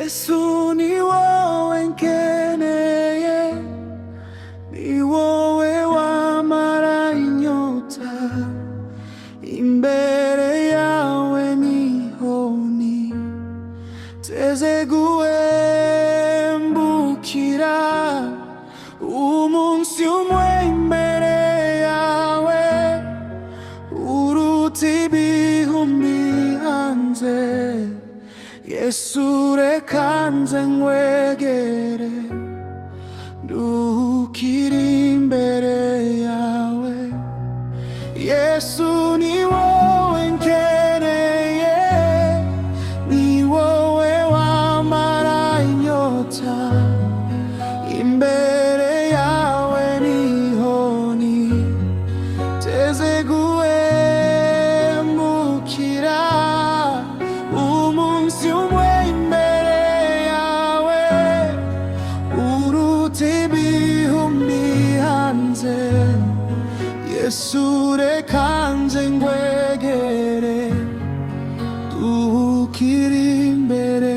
Yesu ni wowe nkeneye, ni wowe wamara inyota, imbere yawe niho niteze guhembukira. Umunsi umwe imbere yawe uruta ibihumbi hanze. Yesu reka nze nkwegere, nduhukire imbere yawe. Yesu ni wowe nkeneye, ni wowe wamara inyota, imbere yawe niho niteze guhembukira. Umunsi umwe imbere yawe uruta ibihumbi hanze. Yesu reka nze nkwegere, nduhukire imbere